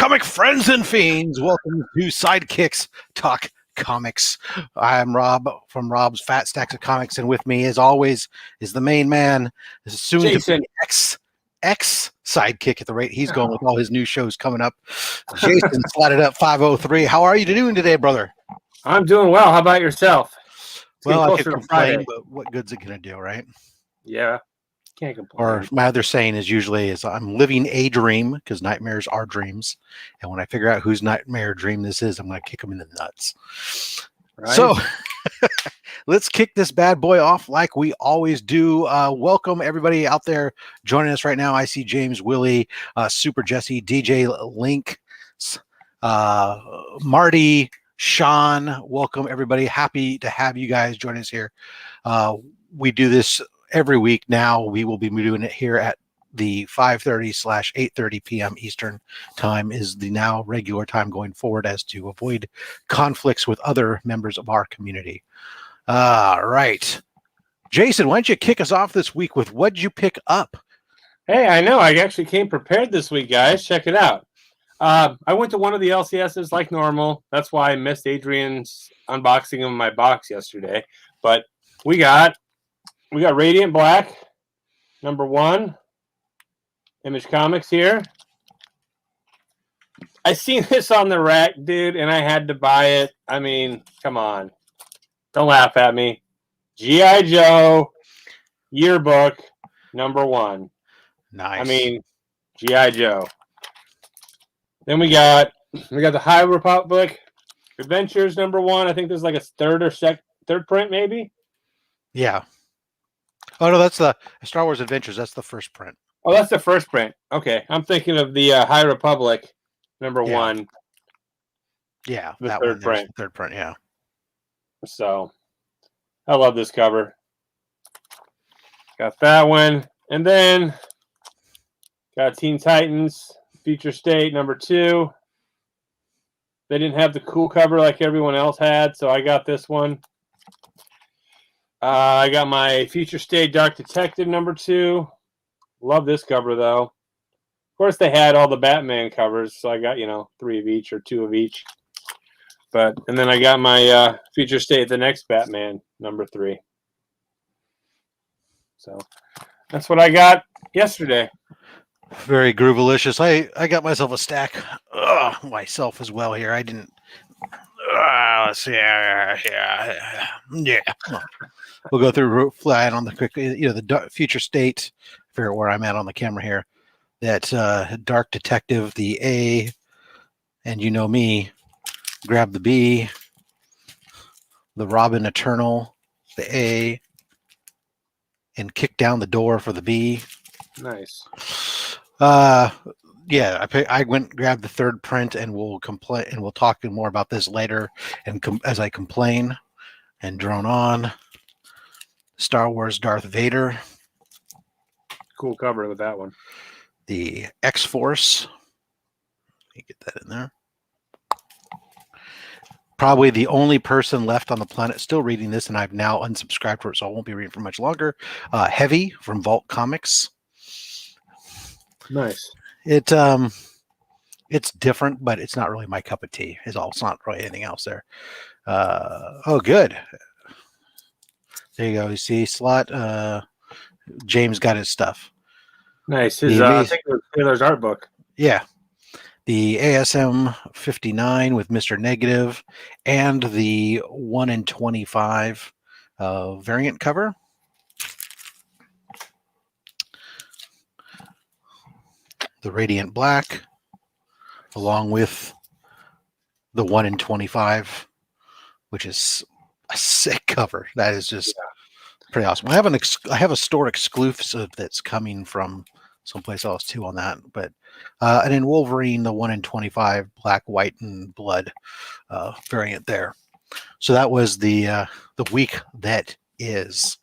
comic friends and fiends, welcome to Sidekicks Talk Comics. I'm Rob from Rob's Fat Stacks of Comics, and with me, as always, is the main man, soon Jason. to be ex sidekick at the rate he's going with all his new shows coming up. Jason Slotitup 503. How are you doing today, brother? I'm doing well. How about yourself? Well, I could complain, but what good's it going to do, right? Yeah, can't complain. Or my other saying is I'm living a dream, because nightmares are dreams. And when I figure out whose nightmare dream this is, I'm going to kick them in the nuts. Right. So let's kick this bad boy off like we always do. Welcome everybody out there joining us right now. I see James, Willie, Super Jesse, DJ Link, Marty, Sean. Welcome everybody. Happy to have you guys join us here. We do this every week now. We will be doing it here at the 5:30/8:30 p.m. Eastern time is the now regular time going forward, as to avoid conflicts with other members of our community. All right. Jason, why don't you kick us off this week with what'd you pick up? Hey, I know. I actually came prepared this week, guys. Check it out. I went to one of the LCSs like normal. That's why I missed Adrian's unboxing of my box yesterday. But we got Radiant Black, #1. Image Comics here. I seen this on the rack, dude, and I had to buy it. I mean, come on. Don't laugh at me. G.I. Joe yearbook #1. Nice. I mean, G.I. Joe. Then we got the High Republic Adventures #1. I think there's like a third print, maybe. Yeah. Oh no, that's the Star Wars Adventures. That's the first print. Oh, that's the first print. Okay, I'm thinking of the High Republic #1. Yeah, the that third print. Third print. Yeah. So, I love this cover. Got that one, and then got Teen Titans Future State #2. They didn't have the cool cover like everyone else had, so I got this one. I got my Future State Dark Detective #2. Love this cover, though. Of course, they had all the Batman covers, so I got, 3 of each or 2 of each. And then I got my Future State The Next Batman #3. So that's what I got yesterday. Very groovalicious. I got myself a stack myself as well here. I didn't. Let's see. Yeah. We'll go through flying on the quick. The Future State. I figure where I'm at on the camera here. That Dark Detective, the A, and you know me, grab the B. The Robin Eternal, the A, and kick down the door for the B. Nice. Yeah, I went and grabbed the third print, and we'll talk more about this later. And as I complain and drone on, Star Wars Darth Vader. Cool cover with that one. The X-Force. Let me get that in there. Probably the only person left on the planet still reading this, and I've now unsubscribed for it, so I won't be reading for much longer. Heavy from Vault Comics. Nice. It's different, but it's not really my cup of tea. It's not really anything else there. Oh, good. There you go. You see, Slot. James got his stuff. Nice. I think it was Taylor's art book. Yeah. The ASM 59 with Mr. Negative and the 1/25 variant cover. The Radiant Black, along with the 1/25, which is a sick cover. That is just pretty awesome. I have a store exclusive that's coming from someplace else too on that, but and in Wolverine, the 1/25 black, white, and blood variant there. So that was the week that is.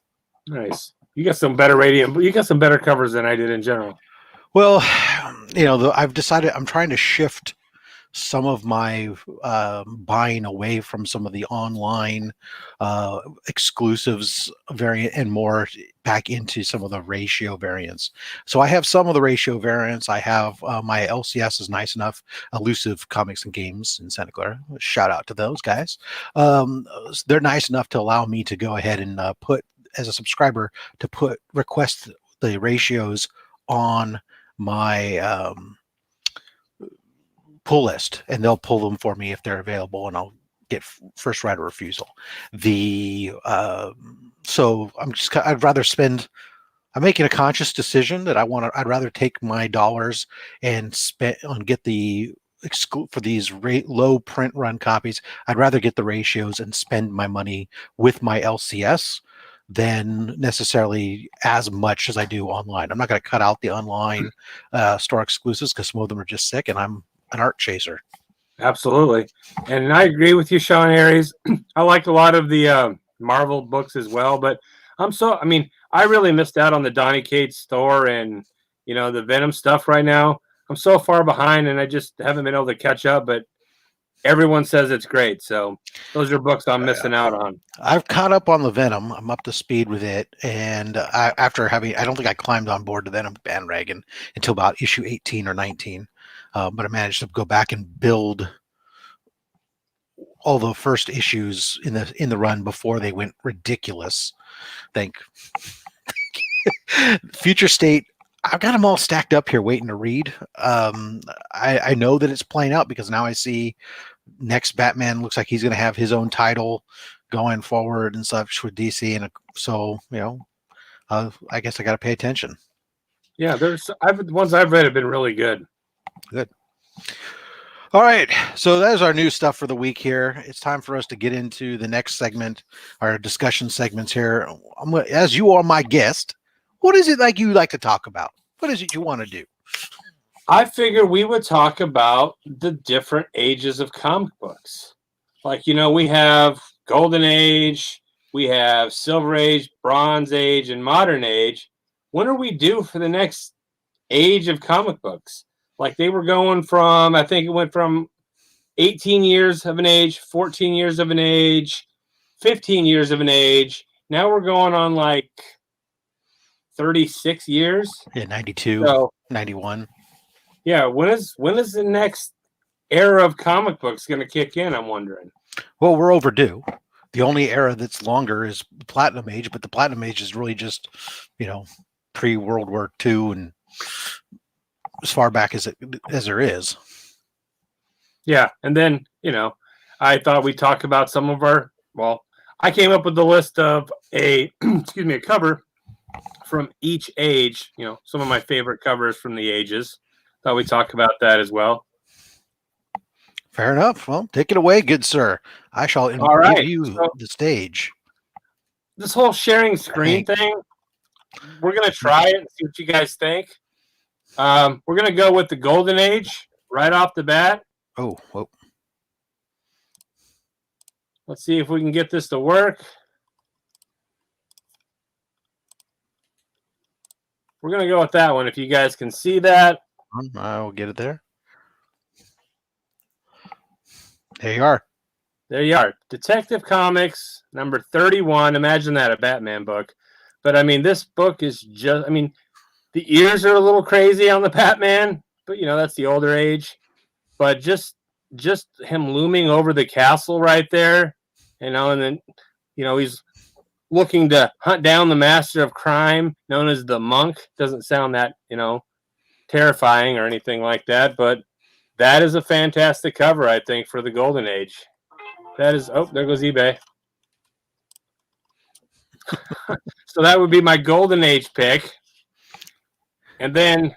Nice. You got some better Radiant. You got some better covers than I did in general. Well, I've decided I'm trying to shift some of my buying away from some of the online exclusives variant and more back into some of the ratio variants. So I have some of the ratio variants. I have my LCS is nice enough, Elusive Comics and Games in Santa Clara. Shout out to those guys. They're nice enough to allow me to go ahead and put, as a subscriber, to request the ratios on my pull list, and they'll pull them for me if they're available, and I'll get first right of refusal. So I'd rather spend. I'm making a conscious decision that I'd rather take my dollars and spend on get the for these low print run copies. I'd rather get the ratios and spend my money with my LCS than necessarily as much as I do online. I'm not going to cut out the online store exclusives because some of them are just sick, and I'm an art chaser. Absolutely. And I agree with you, Sean Aries. I like a lot of the Marvel books as well, but I really missed out on the Donny Cates store and, the Venom stuff right now. I'm so far behind and I just haven't been able to catch up, but everyone says it's great. So those are books I'm missing out on. I've caught up on the Venom. I'm up to speed with it. And I don't think I climbed on board the Venom bandwagon until about issue 18 or 19. But I managed to go back and build all the first issues in the run before they went ridiculous. Future State, I've got them all stacked up here waiting to read. I know that it's playing out because now I see next Batman looks like he's going to have his own title going forward and such with DC, and so I guess I got to pay attention. Yeah, the ones I've read have been really good. Good. All right, so that is our new stuff for the week here. It's time for us to get into the next segment, our discussion segments here. As you are my guest, what is it you like to talk about? What is it you want to do? I figured we would talk about the different ages of comic books. We have Golden Age, we have Silver Age, Bronze Age, and Modern Age. When are we due for the next age of comic books? They were going from, I think it went from 18 years of an age, 14 years of an age, 15 years of an age. Now we're going on 36 years. Yeah, 92, 91. Yeah, when is the next era of comic books going to kick in, I'm wondering? Well, we're overdue. The only era that's longer is the Platinum Age, but the Platinum Age is really just, pre-World War II and as far back as there is. Yeah, and then, I thought we'd talk about some of I came up with the list of a cover from each age, some of my favorite covers from the ages. Thought we'd talk about that as well. Fair enough. Well, take it away, good sir. I shall give you the stage. This whole sharing screen thing, we're going to try it and see what you guys think. We're going to go with the Golden Age right off the bat. Oh, whoa. Let's see if we can get this to work. We're going to go with that one if you guys can see that. I'll get it there. There you are. There you are. Detective Comics, number 31. Imagine that, a Batman book. But, this book is just, the ears are a little crazy on the Batman, but, that's the older age. But just him looming over the castle right there, and then, he's looking to hunt down the master of crime, known as the Monk. Doesn't sound that, terrifying or anything like that, but that is a fantastic cover, I think, for the Golden Age. That is, there goes eBay. So that would be my Golden Age pick. And then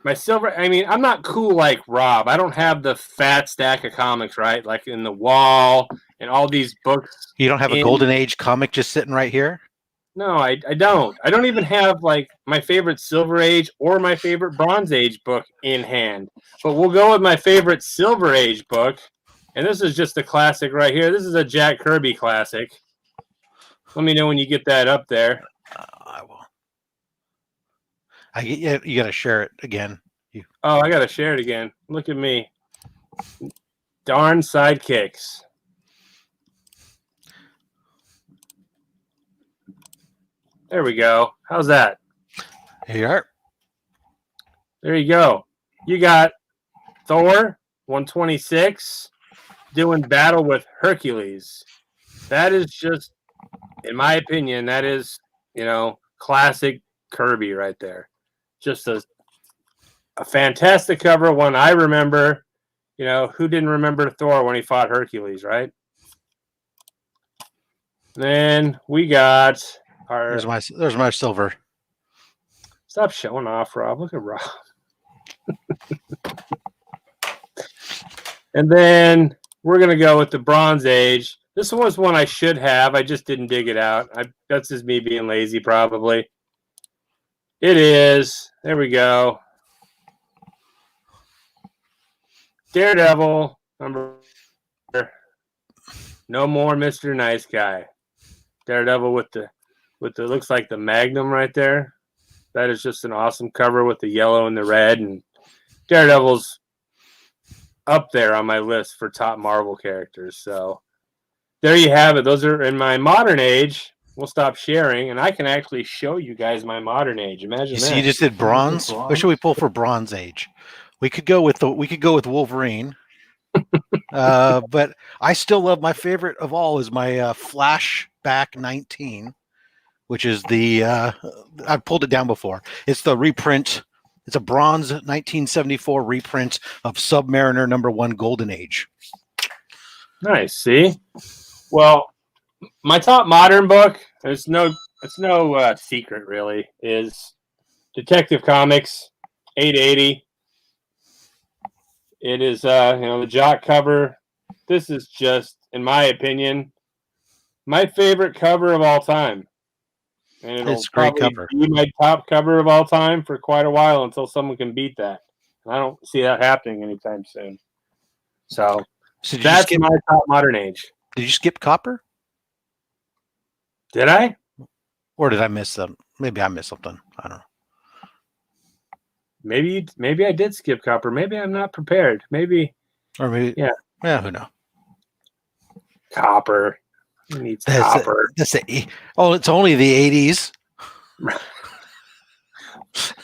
my silver, I'm not cool like Rob. I don't have the fat stack of comics, right? Like in the wall and all these books. You don't have a Golden Age comic just sitting right here? No, I don't. I don't even have my favorite Silver Age or my favorite Bronze Age book in hand. But we'll go with my favorite Silver Age book. And this is just a classic right here. This is a Jack Kirby classic. Let me know when you get that up there. I will. You got to share it again. I got to share it again. Look at me. Darn Sidekicks. There we go. How's that? Here you are. There you go. You got Thor 126 doing battle with Hercules. That is just, in my opinion, that is, classic Kirby right there. Just a fantastic cover, one I remember. Who didn't remember Thor when he fought Hercules, right? Then we got our... There's my silver. Stop showing off, Rob. Look at Rob. And then we're going to go with the Bronze Age. This was one I should have. I just didn't dig it out. That's just me being lazy, probably. It is. There we go. Daredevil, number... No more Mr. Nice Guy. Daredevil with the looks like the Magnum right there. That is just an awesome cover with the yellow and the red. And Daredevil's up there on my list for top Marvel characters. So there you have it. Those are in my modern age. We'll stop sharing, and I can actually show you guys my modern age. Imagine that. You just did bronze. What should we pull for Bronze Age? We could go with Wolverine. But I still love, my favorite of all is my Flashback 19, which is the I pulled it down before. It's the reprint. It's a bronze 1974 reprint of Submariner #1 Golden Age. Nice. See, well, my top modern book, it's no secret really, is Detective Comics 880. It is the jock cover. This is just, in my opinion, my favorite cover of all time. And it'll probably be my top cover of all time for quite a while until someone can beat that. And I don't see that happening anytime soon. So that's my top modern age. Did you skip Copper? Did I? Or did I miss them? Maybe I missed something. I don't know. Maybe I did skip Copper. Maybe I'm not prepared. Maybe. Or maybe. Yeah, who knows? Copper. Who needs Copper? It's only the 80s. It's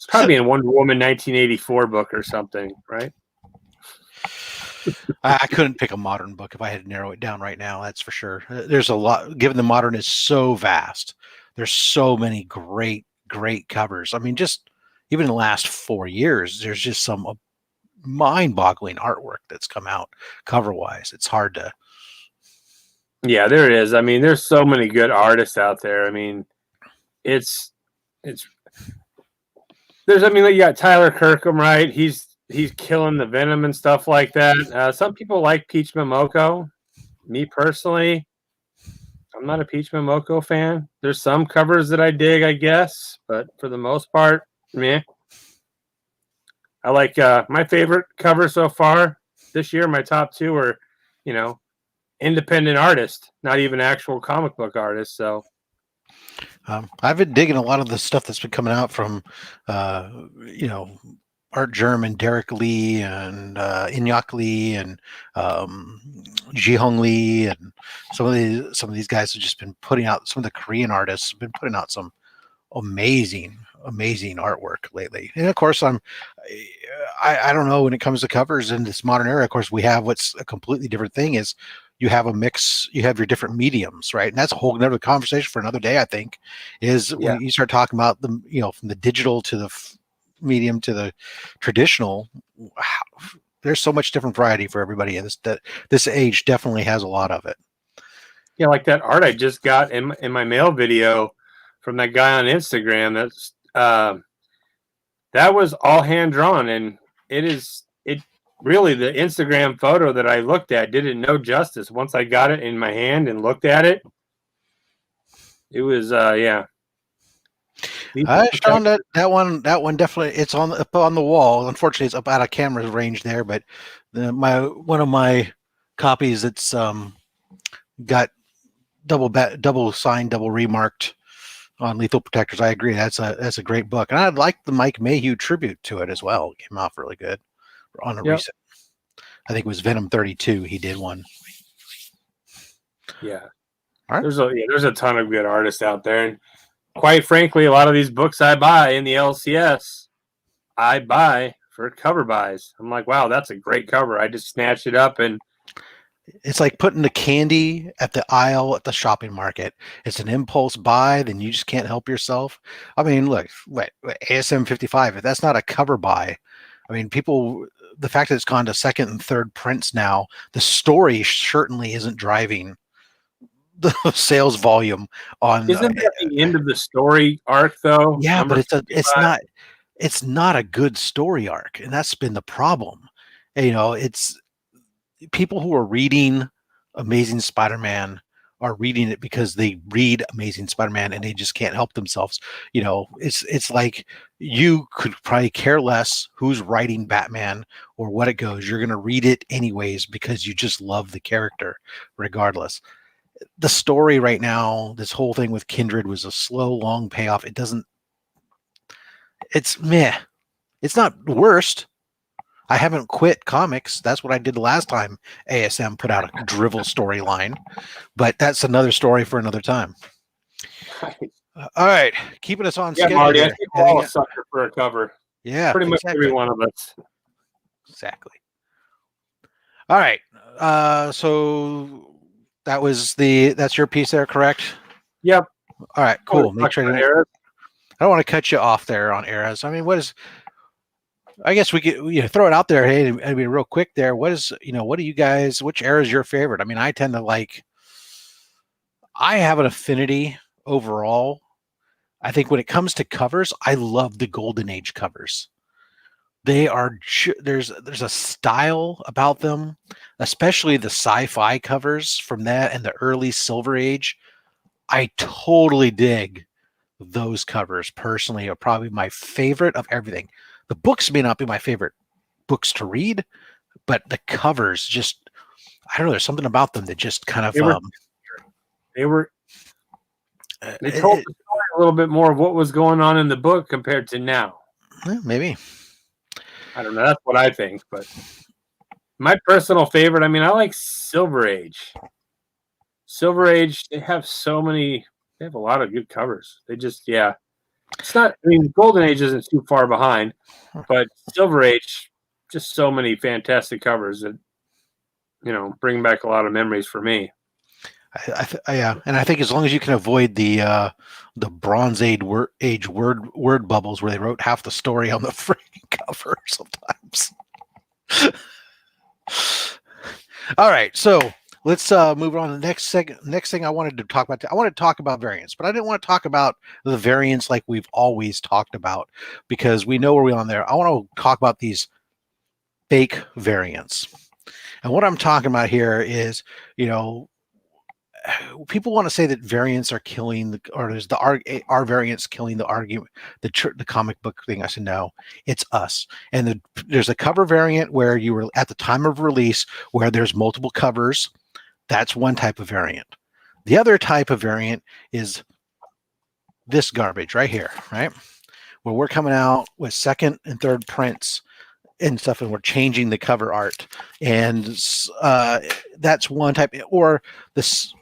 probably in Wonder Woman 1984 book or something, right? I couldn't pick a modern book if I had to narrow it down right now. That's for sure. There's a lot, given the modern is so vast. There's so many great covers. I mean, just even in the last 4 years, there's just some mind-boggling artwork that's come out cover-wise. It's hard to. Yeah, there it is. I mean, there's so many good artists out there. I mean, you got Tyler Kirkham, right? He's killing the Venom and stuff like that. Some people like Peach Momoko. Me personally, I'm not a Peach Momoko fan. There's some covers that I dig, I guess, but for the most part, meh. I like my favorite cover so far this year. My top two are, independent artists, not even actual comic book artists. So I've been digging a lot of the stuff that's been coming out from, Art Germ and Derek Lee and Inyak Lee and Ji-Hung Lee and some of these guys have just been putting out, some of the Korean artists have been putting out some amazing artwork lately. And of course, I don't know, when it comes to covers in this modern era, of course, we have what's a completely different thing is you have a mix, you have your different mediums, right? And that's a whole nother conversation for another day, I think, is when you start talking about the, from the digital to the medium to the traditional, there's so much different variety for everybody. And this age definitely has a lot of it. Yeah, like that art I just got in my mail video from that guy on Instagram. That's that was all hand drawn, and it really, the Instagram photo that I looked at didn't know justice. Once I got it in my hand and looked at it, it was Sean, that one definitely, it's up on the wall. Unfortunately, it's up out of camera range there, but one of my copies that's got double signed, double remarked on Lethal Protectors. I agree, that's a great book, and I like the Mike Mayhew tribute to it as well. It came out really good on a recent. I think it was Venom 32. He did one. Yeah. All right. There's a ton of good artists out there. And quite frankly, a lot of these books I buy in the LCS, I buy for cover buys. I'm like, wow, that's a great cover. I just snatch it up and it's like putting the candy at the aisle at the shopping market. It's an impulse buy, then you just can't help yourself. I mean, look, ASM 55, if that's not a cover buy, I mean, people, the fact that it's gone to second and third prints now, the story certainly isn't driving the sales volume on. Isn't that the end of the story arc though? Yeah, but Number it's not a good story arc, and that's been the problem. It's people who are reading Amazing Spider-Man are reading it because they read Amazing Spider-Man and they just can't help themselves. It's like you could probably care less who's writing Batman or what it goes. You're going to read it anyways because you just love the character regardless. The story right now, this whole thing with Kindred was a slow, long payoff. It's meh. It's not the worst. I haven't quit comics. That's what I did last time ASM put out a drivel storyline, but that's another story for another time. All right, keeping us on schedule. Marty, I think we're all a sucker for a cover. Yeah, pretty much every one of us. Exactly. All right, so that's your piece there, correct? Yep. All right, cool. Make sure I don't want to cut you off there on eras. I mean, I guess we could throw it out there. Hey, I mean, real quick there. What do you guys? Which era is your favorite? I mean, I tend to I have an affinity overall. I think when it comes to covers, I love the Golden Age covers. They are there's a style about them, especially the sci-fi covers from that and the early Silver Age. I totally dig those covers. Personally, are probably my favorite of everything. The books may not be my favorite books to read, but the covers just, I don't know, there's something about them that just kind of... They told the story a little bit more of what was going on in the book compared to now. Maybe. I don't know. That's what I think. But my personal favorite, I mean, I like Silver Age. Silver Age, they have a lot of good covers. They just, it's not, I mean, Golden Age isn't too far behind, but Silver Age, just so many fantastic covers that, bring back a lot of memories for me. Yeah, and I think as long as you can avoid the Bronze Age word bubbles where they wrote half the story on the freaking cover sometimes. All right, so let's move on to the next thing I wanted to talk about. I wanted to talk about variants, but I didn't want to talk about the variants like we've always talked about because we know where we're on there. I want to talk about these fake variants. And what I'm talking about here is, people want to say that variants are killing or there's our variants killing the argument, the comic book thing. I said, no, it's us. And there's a cover variant where you were at the time of release where there's multiple covers. That's one type of variant. The other type of variant is this garbage right here, right? Where we're coming out with second and third prints and stuff, and we're changing the cover art. And that's one type, or this,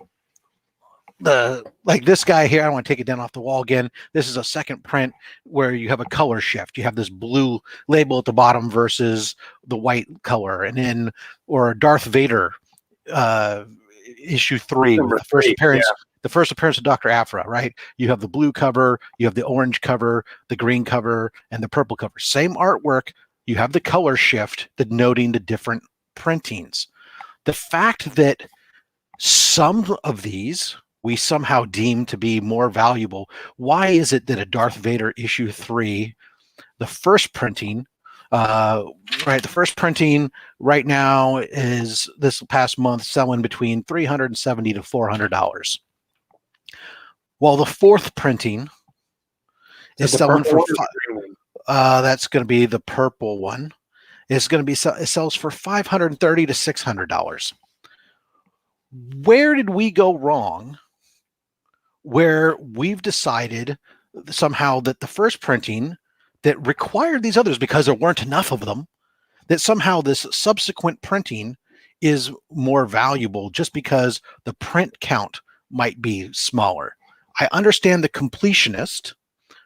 like this guy here, I don't want to take it down off the wall again. This is a second print where you have a color shift. You have this blue label at the bottom versus the white color. And then, or Darth Vader, issue 3 with the first appearance. Yeah. The first appearance of Dr. Aphra, right? You have the blue cover, you have the orange cover, the green cover, and the purple cover. Same artwork. You have the color shift denoting the different printings. The fact that some of these we somehow deem to be more valuable. Why is it that a Darth Vader issue 3, the first printing, the first printing right now is this past month selling between $370 to $400, while the fourth printing is selling for that's going to be the purple one. It's going to be it sells for $530 to $600. Where did we go wrong? Where we've decided somehow that the first printing that required these others because there weren't enough of them, that somehow this subsequent printing is more valuable just because the print count might be smaller. I understand the completionist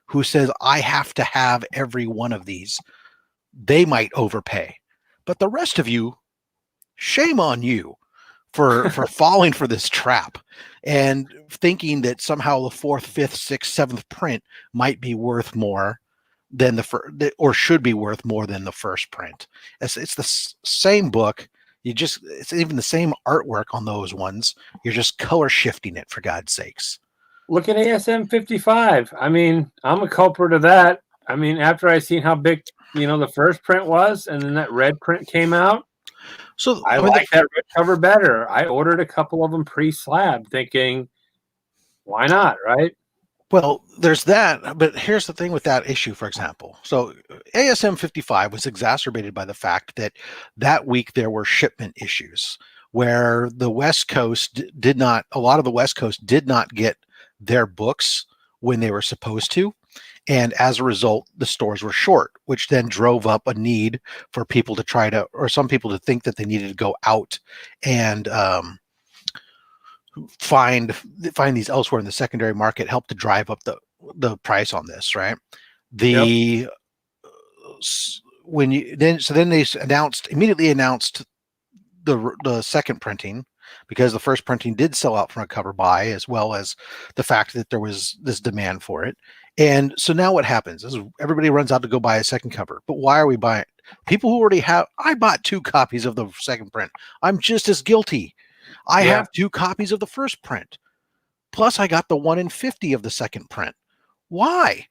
who says, I have to have every one of these. They might overpay. But the rest of you, shame on you for falling for this trap and thinking that somehow the fourth, fifth, sixth, seventh print might be worth more than the first, or should be worth more than the first print. It's the same book. It's even the same artwork on those ones. You're just color shifting it, for God's sakes. Look at ASM 55. I mean, I'm a culprit of that. I mean, after I seen how big, the first print was, and then that red print came out, so I like that red cover better. I ordered a couple of them pre-slab, thinking, why not, right? Well, there's that, but here's the thing with that issue, for example. So ASM 55 was exacerbated by the fact that week there were shipment issues where the West Coast a lot of the West Coast did not get their books when they were supposed to. And as a result, the stores were short, which then drove up a need for people to or some people to think that they needed to go out and find these elsewhere in the secondary market, help to drive up the price on this, right? Then they immediately announced the second printing, because the first printing did sell out from a cover buy, as well as the fact that there was this demand for it. And so now what happens is everybody runs out to go buy a second cover. But why are we buying? People who already have, I bought 2 copies of the second print. I'm just as guilty. I have 2 copies of the first print. Plus I got the 1 in 50 of the second print. Why?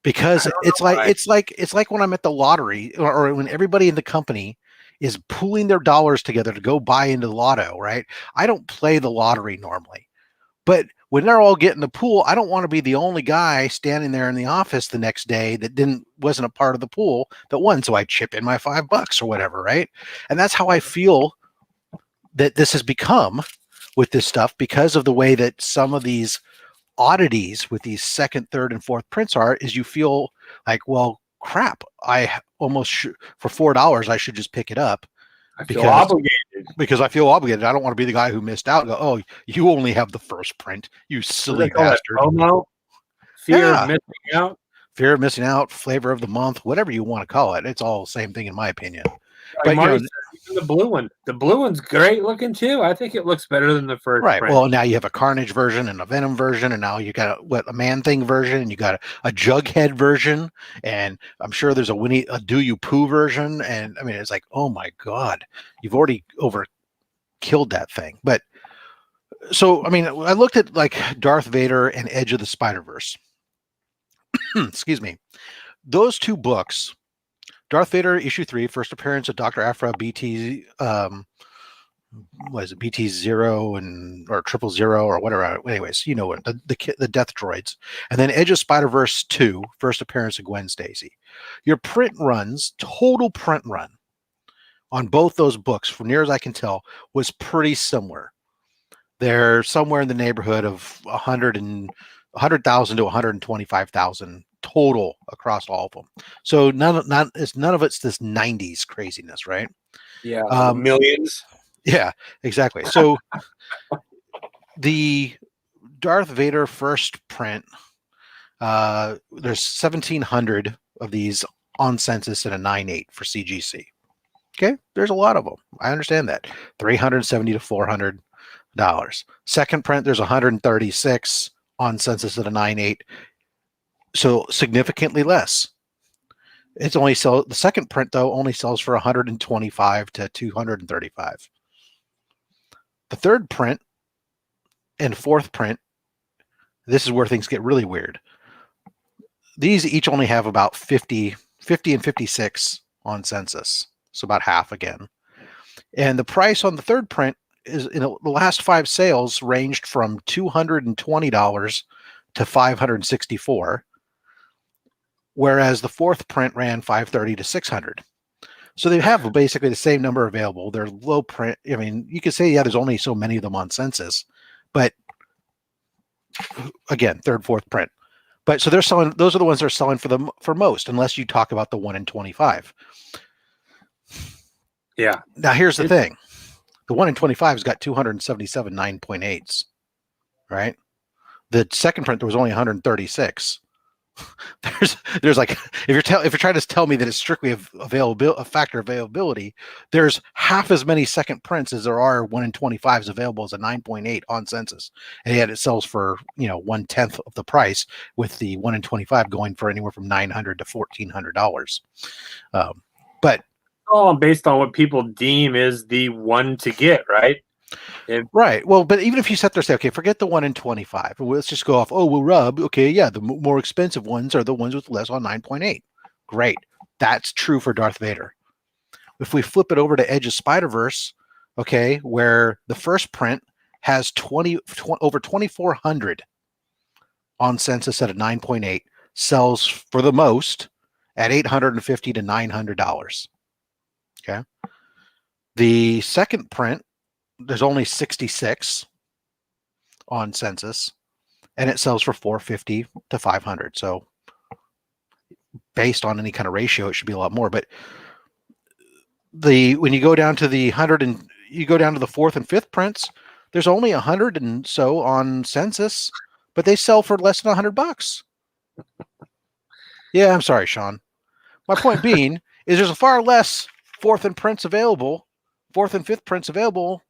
Because it's like when I'm at the lottery, or when everybody in the company is pooling their dollars together to go buy into the lotto, right? I don't play the lottery normally. But when they're all getting the pool, I don't want to be the only guy standing there in the office the next day that wasn't a part of the pool that won. So I chip in my $5 or whatever, right? And that's how I feel that this has become with this stuff, because of the way that some of these oddities with these second, third, and fourth prints are, is you feel like, well, crap, I almost for $4 I should just pick it up. I feel obligated. Because I feel obligated. I don't want to be the guy who missed out. Go, oh, you only have the first print, you silly bastard. FOMO? Fear of missing out? Fear of missing out, flavor of the month, whatever you want to call it. It's all the same thing in my opinion. But Marty said even the blue one. The blue one's great looking too. I think it looks better than the first print. Well, now you have a Carnage version and a Venom version, and now you got a Man-Thing version, and you got a Jughead version, and I'm sure there's a Do You Poo version, and I mean, it's like, oh my God, you've already overkilled that thing. But so, I mean, I looked at like Darth Vader and Edge of the Spider-Verse. Excuse me. Those 2 books, Darth Vader issue 3, first appearance of Dr. Aphra, BT, BT 0 or 000 or whatever. Anyways, you know what, the death droids, and then Edge of Spider-Verse 2, first appearance of Gwen Stacy. Your total print run on both those books, from near as I can tell, was pretty similar. They're somewhere in the neighborhood of 100,000 to 125,000 total across all of them. So none of it's this 90s craziness, right? Yeah, millions. Yeah, exactly. So the Darth Vader first print, there's 1,700 of these on census and a 9.8 for CGC. Okay, there's a lot of them. I understand that. $370 to $400. Second print, there's 136 on census at a 9.8. So significantly less. The second print though only sells for 125 to 235. The third print and fourth print, this is where things get really weird. These each only have about 50 and 56 on census, so about half again. And the price on the third print is, the last 5 sales ranged from $220 to $564. Whereas the fourth print ran $530 to $600. So they have basically the same number available. They're low print. I mean, you could say, yeah, there's only so many of them on census, but again, third, fourth print. But so those are the ones that are selling for most, unless you talk about the 1 in 25. Yeah. Now, here's the thing. The 1 in 25's got 277 9.8s, right? The second print, there was only 136. There's like, if you're trying to tell me that it's strictly a factor of availability, there's half as many second prints as there are 1 in 25s available as a 9.8 on census, and yet it sells for 1/10 of the price, with the 1 in 25 going for anywhere from $900 to $1,400. But all based on what people deem is the one to get, right? Right. Well, but even if you sit there and say, okay, forget the 1 in 25, let's just go off. Oh, well, Rob, okay, yeah, the more expensive ones are the ones with less on 9.8. Great. That's true for Darth Vader. If we flip it over to Edge of Spider-Verse, okay, where the first print has over 2,400 on census at a 9.8, sells for the most at $850 to $900. Okay. The second print, there's only 66 on census, and it sells for $450 to $500. So based on any kind of ratio, it should be a lot more. But when you go down to the 100 and you go down to the fourth and fifth prints, there's only 100 and so on census, but they sell for less than $100. Yeah, I'm sorry, Sean. My point being is there's a far less fourth and fifth prints available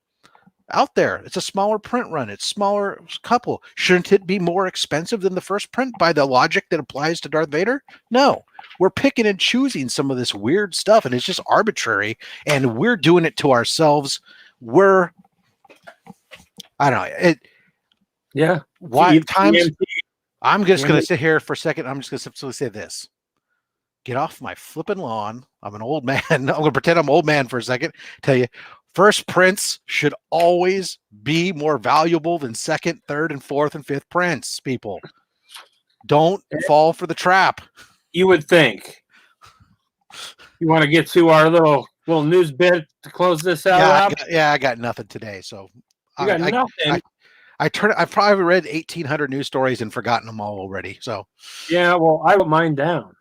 out there. It's a smaller print run. It's smaller couple. Shouldn't it be more expensive than the first print by the logic that applies to Darth Vader? No. We're picking and choosing some of this weird stuff, and it's just arbitrary, and we're doing it to ourselves. I don't know. Yeah. Why times? I'm just going to sit here for a second. I'm just going to simply say this. Get off my flipping lawn. I'm an old man. I'm going to pretend I'm an old man for a second. Tell you, first prints should always be more valuable than second, third, and fourth and fifth prints, people. Don't fall for the trap. You would think. You want to get to our little news bit to close this out? I got nothing today. So you got nothing. I've probably read 1,800 news stories and forgotten them all already. So yeah, well, I wrote mine down.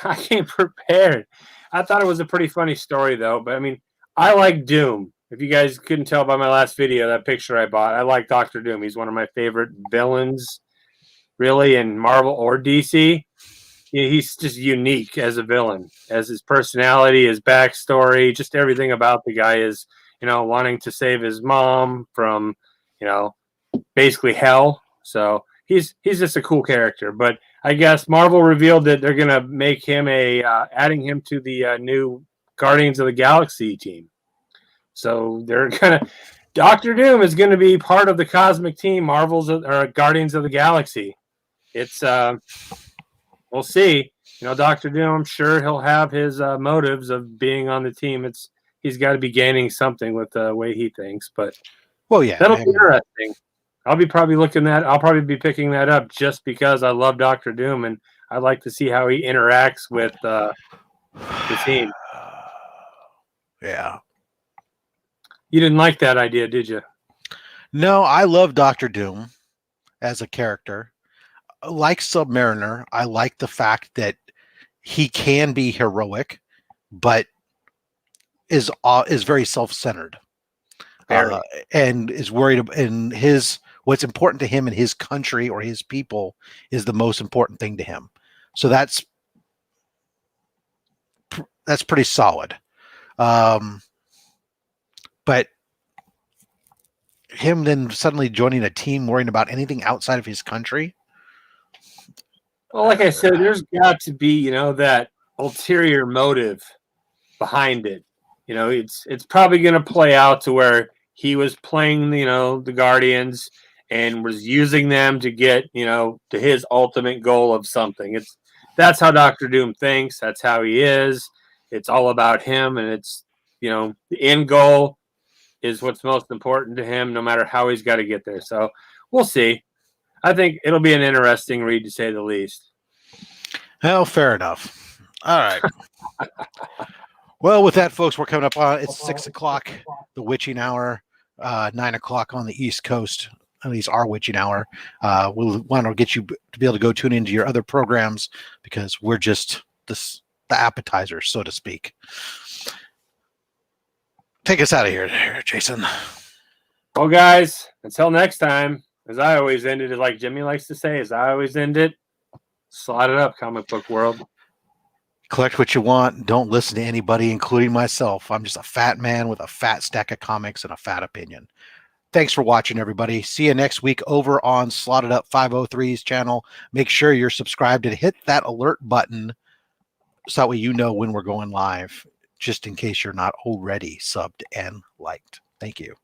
I came prepared. I thought it was a pretty funny story, though. But I mean, I like Doom. If you guys couldn't tell by my last video, that picture I bought, I like Dr. Doom. He's one of my favorite villains, really, in Marvel or DC. He's just unique as a villain, as his personality, his backstory, just everything about the guy is, wanting to save his mom from, basically hell. So he's just a cool character. But I guess Marvel revealed that they're going to make him adding him to the new Guardians of the Galaxy team. So they're going to Doctor Doom is going to be part of the cosmic team, Guardians of the Galaxy. It's we'll see. Doctor Doom, I'm sure he'll have his motives of being on the team. He's got to be gaining something with the way he thinks. But that'll be interesting. I'll probably be picking that up just because I love Doctor Doom and I'd like to see how he interacts with the team. Yeah. You didn't like that idea, did you? No, I love Doctor Doom as a character. Like Submariner, I like the fact that he can be heroic, but is very self-centered, and is worried about what's important to him and his country or his people is the most important thing to him. So that's pretty solid. But him then suddenly joining a team worrying about anything outside of his country. Well, like I said, there's got to be, that ulterior motive behind it. It's probably going to play out to where he was playing, the Guardians and was using them to get, to his ultimate goal of something. That's how Doctor Doom thinks. That's how he is. It's all about him. And it's, the end goal is what's most important to him, no matter how he's got to get there. So we'll see. I think it'll be an interesting read, to say the least. Well, fair enough. All right. Well, with that, folks, we're coming up on it's 6 o'clock, the witching hour, 9 o'clock on the East Coast, at least our witching hour. We'll want to get you to be able to go tune into your other programs because we're just the appetizer, so to speak. take us out of here, Jason. Well, guys, until next time, as I always end it, like Jimmy likes to say, as I always end it, slot it up, comic book world. Collect what you want. Don't listen to anybody, including myself. I'm just a fat man with a fat stack of comics and a fat opinion. Thanks for watching, everybody. See you next week over on Slotted Up 503's channel. Make sure you're subscribed and hit that alert button so that way you know when we're going live, just in case you're not already subbed and liked. Thank you.